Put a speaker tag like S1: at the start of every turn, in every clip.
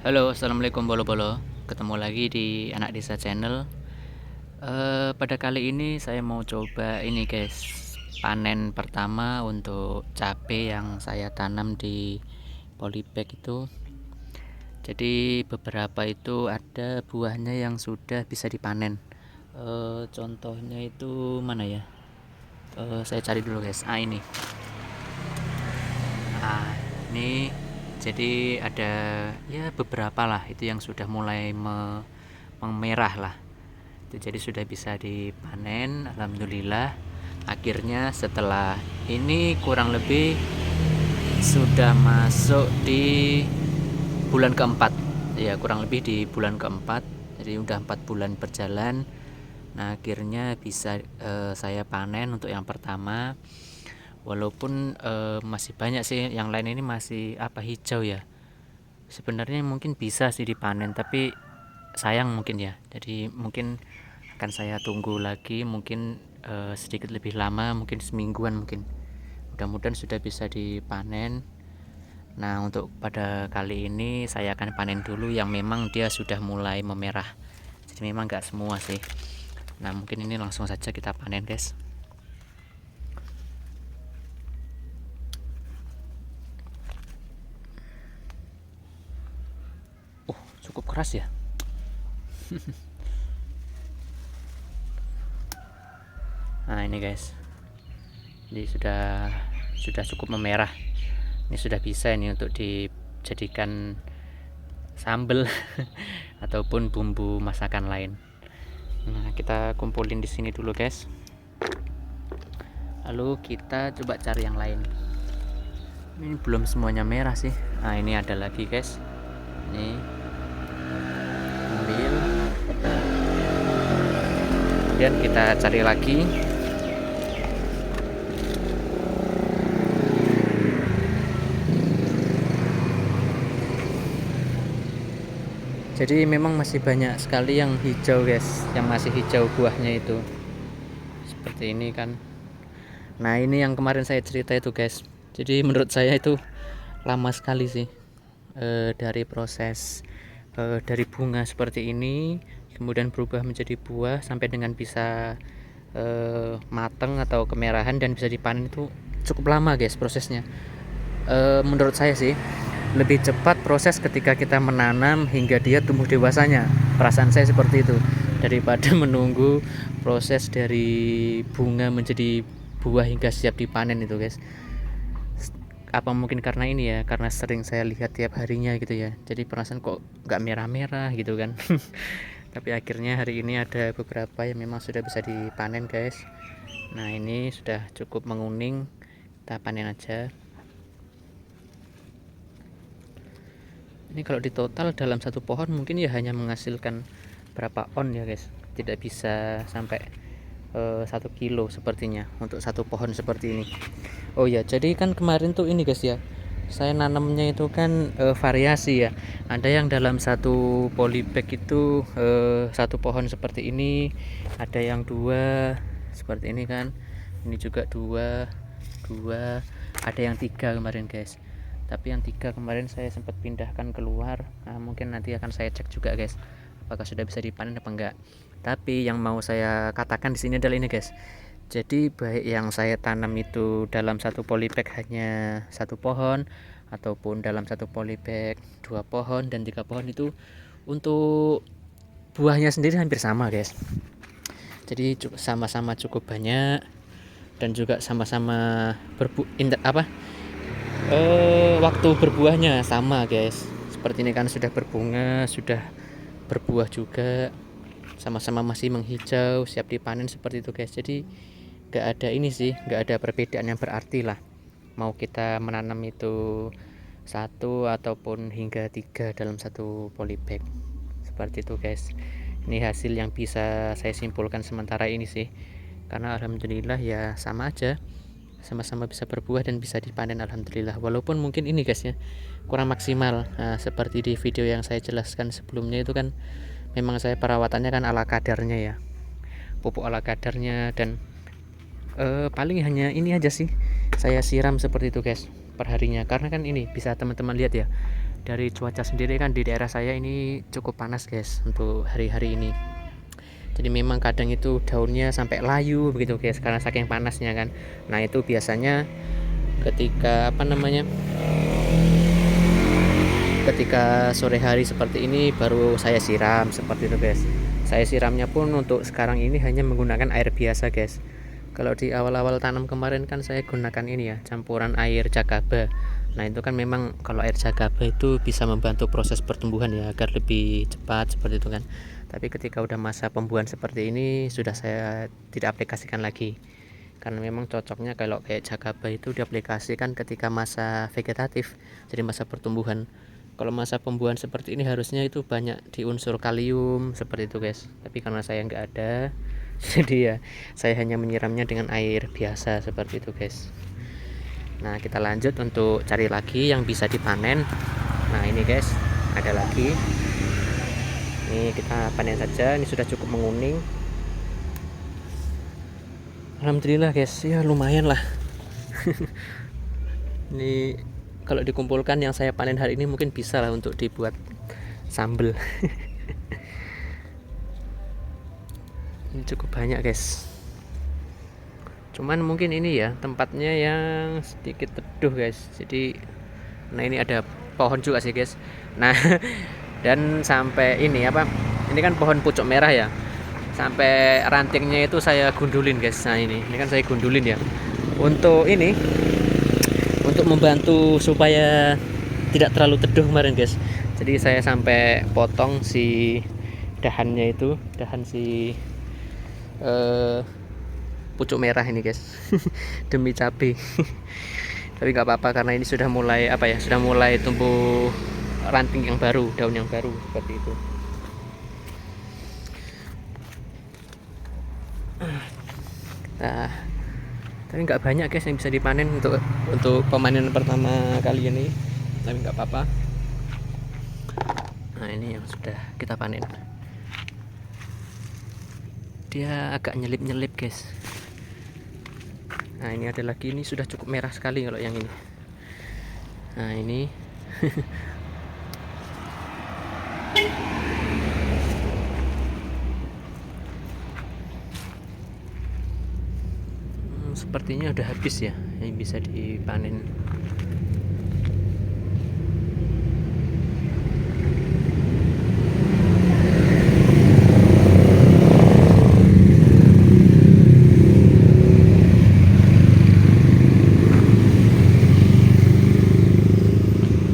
S1: Halo, assalamualaikum bolo-bolo. Ketemu lagi di Anak Desa Channel. Pada kali ini saya mau coba ini guys, panen pertama untuk cabai yang saya tanam di polybag itu. Jadi beberapa itu ada buahnya yang sudah bisa dipanen. Contohnya itu mana ya? Saya cari dulu guys. Ini. Nah, ini jadi ada ya beberapa lah itu yang sudah mulai memerah lah. Itu jadi sudah bisa dipanen, alhamdulillah. Akhirnya setelah ini kurang lebih sudah masuk di bulan keempat. Ya, kurang lebih di bulan keempat. Jadi udah 4 bulan berjalan. Nah, akhirnya bisa saya panen untuk yang pertama. Walaupun masih banyak sih yang lain ini masih hijau ya. Sebenarnya mungkin bisa sih dipanen tapi sayang mungkin ya. Jadi mungkin akan saya tunggu lagi mungkin sedikit lebih lama, mungkin semingguan mungkin. Mudah-mudahan sudah bisa dipanen. Nah, untuk pada kali ini saya akan panen dulu yang memang dia sudah mulai memerah. Jadi memang nggak semua sih. Nah, mungkin ini langsung saja kita panen guys. Cukup keras ya. Nah, ini guys. Jadi sudah cukup memerah. Ini sudah bisa ini untuk dijadikan sambal ataupun bumbu masakan lain. Nah, kita kumpulin di sini dulu guys. Lalu kita coba cari yang lain. Ini belum semuanya merah sih. Nah, ini ada lagi guys. Ini ambil. Kemudian kita cari lagi. Jadi memang masih banyak sekali yang hijau guys, yang masih hijau buahnya itu. Seperti ini kan. Nah, ini yang kemarin saya cerita itu guys. Jadi menurut saya itu lama sekali sih dari proses dari bunga seperti ini kemudian berubah menjadi buah sampai dengan bisa mateng atau kemerahan dan bisa dipanen itu cukup lama guys prosesnya. Menurut saya sih lebih cepat proses ketika kita menanam hingga dia tumbuh dewasanya. Perasaan saya seperti itu daripada menunggu proses dari bunga menjadi buah hingga siap dipanen itu guys. Apa mungkin karena ini ya, karena sering saya lihat tiap harinya gitu ya, jadi perasaan kok nggak merah-merah gitu kan. Tapi akhirnya hari ini ada beberapa yang memang sudah bisa dipanen guys. Nah, ini sudah cukup menguning, kita panen aja. Ini kalau di total dalam satu pohon mungkin ya hanya menghasilkan berapa on ya guys, tidak bisa sampai 1 kilo sepertinya untuk satu pohon seperti ini. Oh ya, jadi kan kemarin tuh ini guys ya, saya nanamnya itu kan variasi ya. Ada yang dalam satu polybag itu satu pohon seperti ini, ada yang dua seperti ini kan, ini juga dua, ada yang tiga kemarin guys. Tapi yang tiga kemarin saya sempat pindahkan keluar. Nah, mungkin nanti akan saya cek juga guys, apakah sudah bisa dipanen apa enggak. Tapi yang mau saya katakan di sini adalah ini guys. Jadi baik yang saya tanam itu dalam satu polybag hanya satu pohon ataupun dalam satu polybag 2 pohon dan 3 pohon itu untuk buahnya sendiri hampir sama guys. Jadi sama-sama cukup banyak dan juga sama-sama waktu berbuahnya sama guys. Seperti ini kan sudah berbunga, sudah berbuah juga, sama-sama masih menghijau siap dipanen seperti itu guys. Jadi nggak ada ini sih, nggak ada perbedaan yang berarti lah mau kita menanam itu satu ataupun hingga 3 dalam satu polybag seperti itu guys. Ini hasil yang bisa saya simpulkan sementara ini sih, karena alhamdulillah ya sama aja, sama-sama bisa berbuah dan bisa dipanen alhamdulillah. Walaupun mungkin ini guys ya kurang maksimal. Nah, seperti di video yang saya jelaskan sebelumnya itu kan memang saya perawatannya kan ala kadarnya ya, pupuk ala kadarnya, dan paling hanya ini aja sih saya siram seperti itu guys perharinya. Karena kan ini bisa teman-teman lihat ya, dari cuaca sendiri kan di daerah saya ini cukup panas guys untuk hari-hari ini. Jadi memang kadang itu daunnya sampai layu begitu guys karena saking panasnya kan. Nah itu biasanya ketika ketika sore hari seperti ini baru saya siram seperti itu guys. Saya siramnya pun untuk sekarang ini hanya menggunakan air biasa guys. Kalau di awal-awal tanam kemarin kan saya gunakan ini ya, campuran air jagaba. Nah itu kan memang kalau air jagaba itu bisa membantu proses pertumbuhan ya agar lebih cepat seperti itu kan. Tapi ketika udah masa pembuahan seperti ini sudah saya tidak aplikasikan lagi, karena memang cocoknya kalau kayak jagaba itu diaplikasikan ketika masa vegetatif, jadi masa pertumbuhan. Kalau masa pembuahan seperti ini harusnya itu banyak di unsur kalium seperti itu guys, tapi karena saya nggak ada jadi ya saya hanya menyiramnya dengan air biasa seperti itu guys. Nah kita lanjut untuk cari lagi yang bisa dipanen. Nah ini guys, ada lagi. Ini kita panen saja, ini sudah cukup menguning. Alhamdulillah guys, ya lumayan lah. Ini kalau dikumpulkan yang saya panen hari ini mungkin bisa lah untuk dibuat sambal. Ini cukup banyak guys. Cuman mungkin ini ya tempatnya yang sedikit teduh guys. Jadi nah ini ada pohon juga sih guys. Nah dan sampai ini kan pohon pucuk merah ya, sampai rantingnya itu saya gundulin guys. Nah ini kan saya gundulin ya untuk membantu supaya tidak terlalu teduh kemarin guys. Jadi saya sampai potong si dahannya itu, dahan si pucuk merah ini guys. Demi cabai. Tapi nggak apa-apa karena ini sudah mulai sudah mulai tumbuh ranting yang baru, daun yang baru seperti itu. Nah, tapi nggak banyak guys yang bisa dipanen untuk pemanen pertama kali ini, tapi nggak apa-apa. Nah ini yang sudah kita panen, dia agak nyelip-nyelip guys. Nah ini ada lagi, ini sudah cukup merah sekali kalau yang ini. Nah ini sepertinya udah habis ya yang bisa dipanen.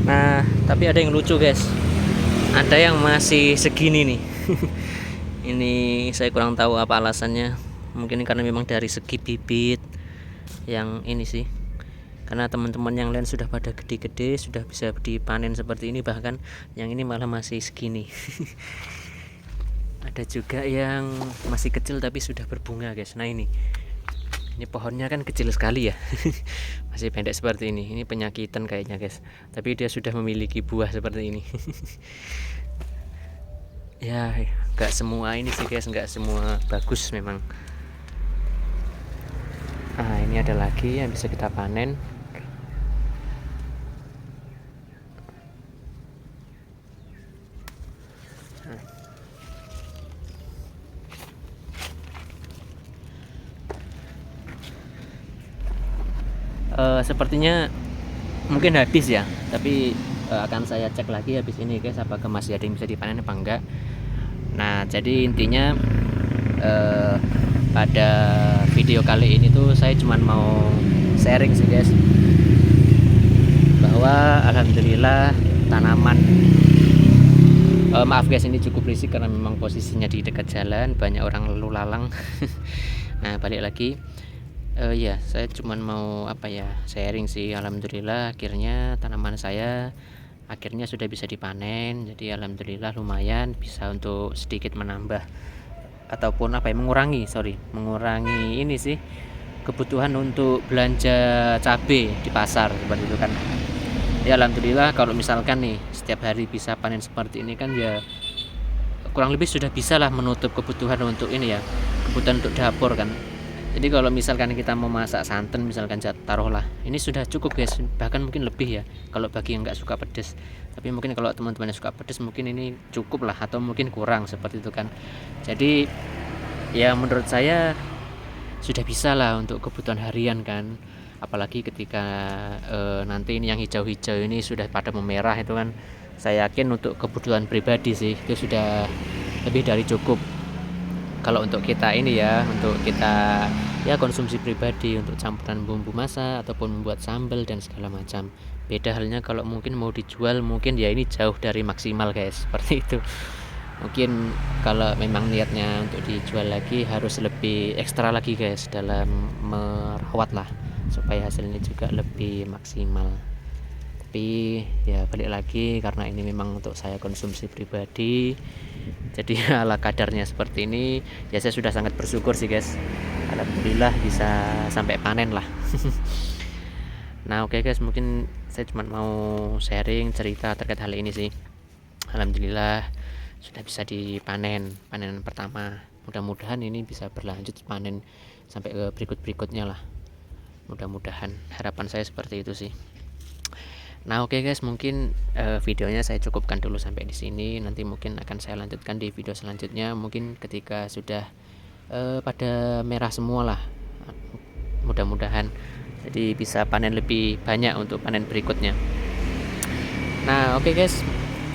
S1: Nah tapi ada yang lucu guys, ada yang masih segini nih. Ini saya kurang tahu apa alasannya, mungkin karena memang dari segi bibit yang ini sih, karena teman-teman yang lain sudah pada gede-gede, sudah bisa dipanen seperti ini, bahkan yang ini malah masih segini. Ada juga yang masih kecil tapi sudah berbunga guys. Nah ini pohonnya kan kecil sekali ya. Masih pendek seperti ini penyakitan kayaknya guys, tapi dia sudah memiliki buah seperti ini. Ya nggak semua ini sih guys, nggak semua bagus memang. Nah ini ada lagi yang bisa kita panen. Sepertinya mungkin habis ya, tapi akan saya cek lagi habis ini guys, apakah masih ada yang bisa dipanen apa enggak. Nah jadi intinya pada video kali ini tuh saya cuman mau sharing sih guys, bahwa alhamdulillah tanaman maaf guys ini cukup berisik karena memang posisinya di dekat jalan, banyak orang lalu lalang. Nah balik lagi, ya saya cuman mau sharing sih. Alhamdulillah akhirnya tanaman saya akhirnya sudah bisa dipanen, jadi alhamdulillah lumayan bisa untuk sedikit menambah ataupun mengurangi ini sih kebutuhan untuk belanja cabai di pasar seperti itu kan. Ya alhamdulillah kalau misalkan nih setiap hari bisa panen seperti ini kan ya kurang lebih sudah bisa lah menutup kebutuhan untuk ini ya, kebutuhan untuk dapur kan. Jadi kalau misalkan kita mau masak santan misalkan taruhlah, ini sudah cukup guys, bahkan mungkin lebih ya kalau bagi yang nggak suka pedas. Tapi mungkin kalau teman-teman yang suka pedas mungkin ini cukup lah, atau mungkin kurang seperti itu kan. Jadi ya menurut saya sudah bisa lah untuk kebutuhan harian kan, apalagi ketika nanti ini yang hijau-hijau ini sudah pada memerah itu kan, saya yakin untuk kebutuhan pribadi sih itu sudah lebih dari cukup. Kalau untuk kita ini ya, untuk kita ya konsumsi pribadi untuk campuran bumbu masak ataupun membuat sambal dan segala macam. Beda halnya kalau mungkin mau dijual, mungkin ya ini jauh dari maksimal guys, seperti itu. Mungkin kalau memang niatnya untuk dijual lagi harus lebih ekstra lagi guys dalam merawat lah, supaya hasilnya juga lebih maksimal. Tapi ya balik lagi, karena ini memang untuk saya konsumsi pribadi, jadi ala kadarnya seperti ini ya, saya sudah sangat bersyukur sih guys, alhamdulillah bisa sampai panen lah. Nah oke guys, mungkin saya cuma mau sharing cerita terkait hal ini sih. Alhamdulillah sudah bisa dipanen, panen pertama. Mudah-mudahan ini bisa berlanjut panen sampai ke berikut-berikutnya lah, mudah-mudahan, harapan saya seperti itu sih. Nah oke guys, mungkin videonya saya cukupkan dulu sampai di sini. Nanti mungkin akan saya lanjutkan di video selanjutnya, mungkin ketika sudah pada merah semua lah, mudah-mudahan, jadi bisa panen lebih banyak untuk panen berikutnya. Nah oke guys,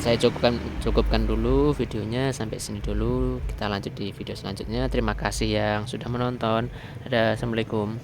S1: saya cukupkan dulu videonya sampai sini dulu. Kita lanjut di video selanjutnya. Terima kasih yang sudah menonton. Dadah, assalamualaikum.